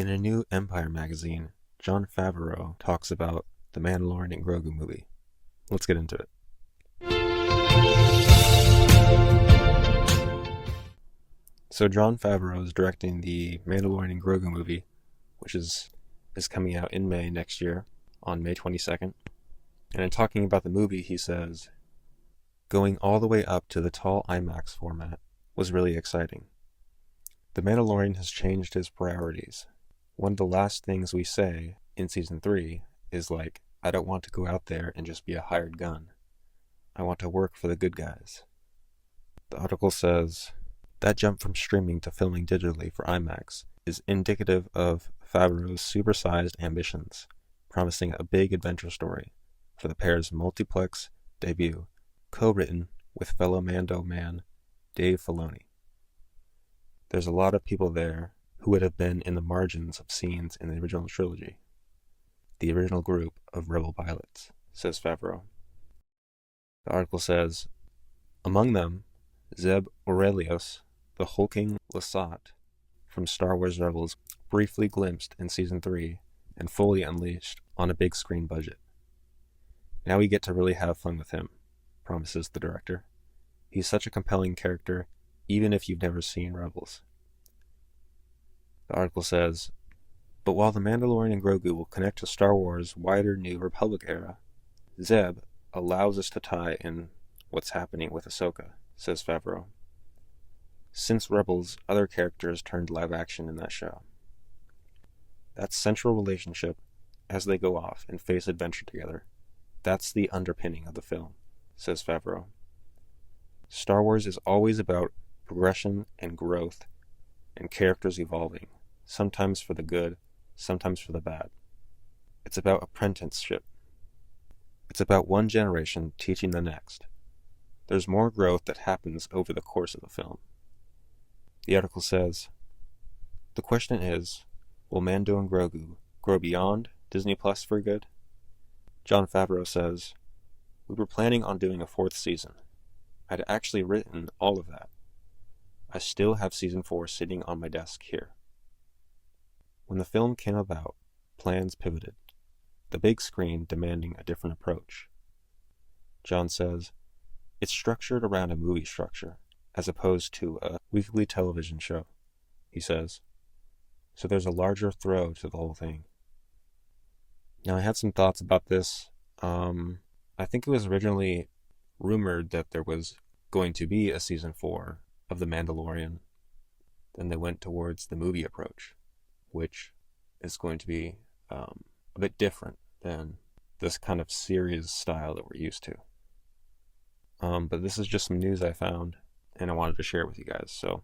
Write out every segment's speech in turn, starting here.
In a new Empire magazine, Jon Favreau talks about the Mandalorian and Grogu movie. Let's get into it. So Jon Favreau is directing the Mandalorian and Grogu movie, which is coming out in May next year, on May 22nd. And in talking about the movie, he says, "Going all the way up to the tall IMAX format was really exciting. The Mandalorian has changed his priorities. One of the last things we say in Season 3 is like, I don't want to go out there and just be a hired gun. I want to work for the good guys." The article says, that jump from streaming to filming digitally for IMAX is indicative of Favreau's supersized ambitions, promising a big adventure story for the pair's multiplex debut, co-written with fellow Mando man Dave Filoni. There's a lot of people there who would have been in the margins of scenes in the original trilogy. The original group of rebel pilots, says Favreau. The article says, among them, Zeb Orrelios, the hulking Lasat from Star Wars Rebels, briefly glimpsed in Season 3 and fully unleashed on a big screen budget. Now we get to really have fun with him, promises the director. He's such a compelling character, even if you've never seen Rebels. The article says, but while The Mandalorian and Grogu will connect to Star Wars' wider New Republic era, Zeb allows us to tie in what's happening with Ahsoka, says Favreau. Since Rebels, other characters turned live action in that show. That central relationship, as they go off and face adventure together, that's the underpinning of the film, says Favreau. Star Wars is always about progression and growth and characters evolving, sometimes for the good, sometimes for the bad. It's about apprenticeship. It's about one generation teaching the next. There's more growth that happens over the course of the film. The article says, the question is, will Mando and Grogu grow beyond Disney Plus for good? Jon Favreau says, we were planning on doing a 4th season. I'd actually written all of that. I still have Season 4 sitting on my desk here. When the film came about, plans pivoted, the big screen demanding a different approach. Jon says, it's structured around a movie structure, as opposed to a weekly television show, he says. So there's a larger throw to the whole thing. Now I had some thoughts about this. I think it was originally rumored that there was going to be a Season 4 of The Mandalorian. Then they went towards the movie approach, which is going to be a bit different than this kind of series style that we're used to. But this is just some news I found, and I wanted to share it with you guys. So,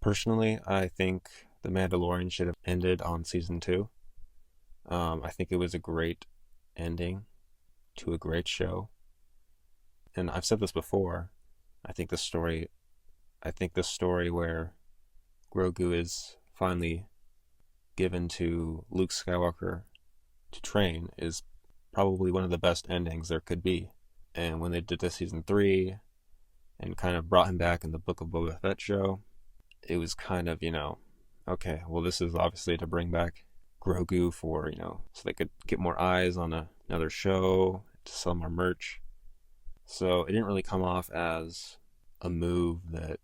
personally, I think The Mandalorian should have ended on Season 2. I think it was a great ending to a great show. And I've said this before, I think the story where Grogu is finally given to Luke Skywalker to train is probably one of the best endings there could be. And when they did the Season 3 and kind of brought him back in the Book of Boba Fett show, it was kind of, okay, well, this is obviously to bring back Grogu for, so they could get more eyes on another show, to sell more merch. So it didn't really come off as a move that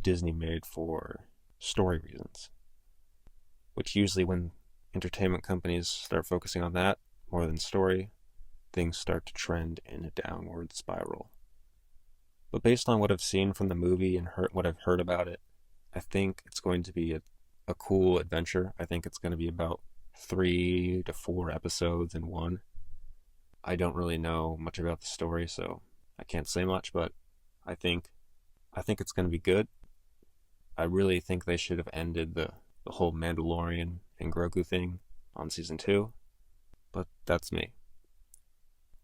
Disney made for story reasons, which usually when entertainment companies start focusing on that more than story, things start to trend in a downward spiral. But based on what I've seen from the movie and what I've heard about it, I think it's going to be a cool adventure. I think it's going to be about 3 to 4 episodes in one. I don't really know much about the story, so I can't say much, but I think it's going to be good. I really think they should have ended the whole Mandalorian and Grogu thing on Season 2, but that's me.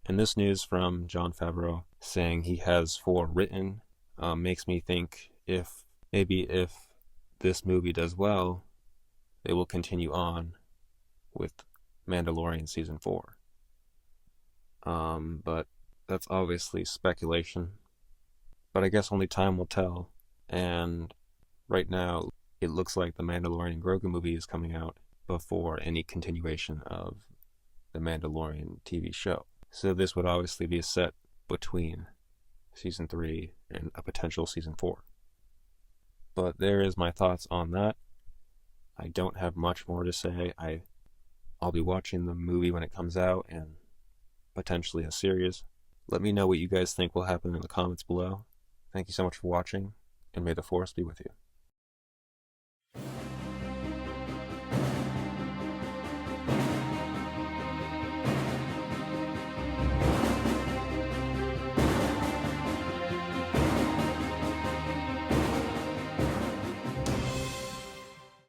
And this news from Jon Favreau saying he has 4 written makes me think if this movie does well, they will continue on with Mandalorian Season 4. But that's obviously speculation. But I guess only time will tell. And right now, it looks like the Mandalorian Grogu movie is coming out before any continuation of the Mandalorian TV show. So this would obviously be a set between season 3 and a potential season 4. But there is my thoughts on that. I don't have much more to say. I'll be watching the movie when it comes out and potentially a series. Let me know what you guys think will happen in the comments below. Thank you so much for watching, and may the Force be with you.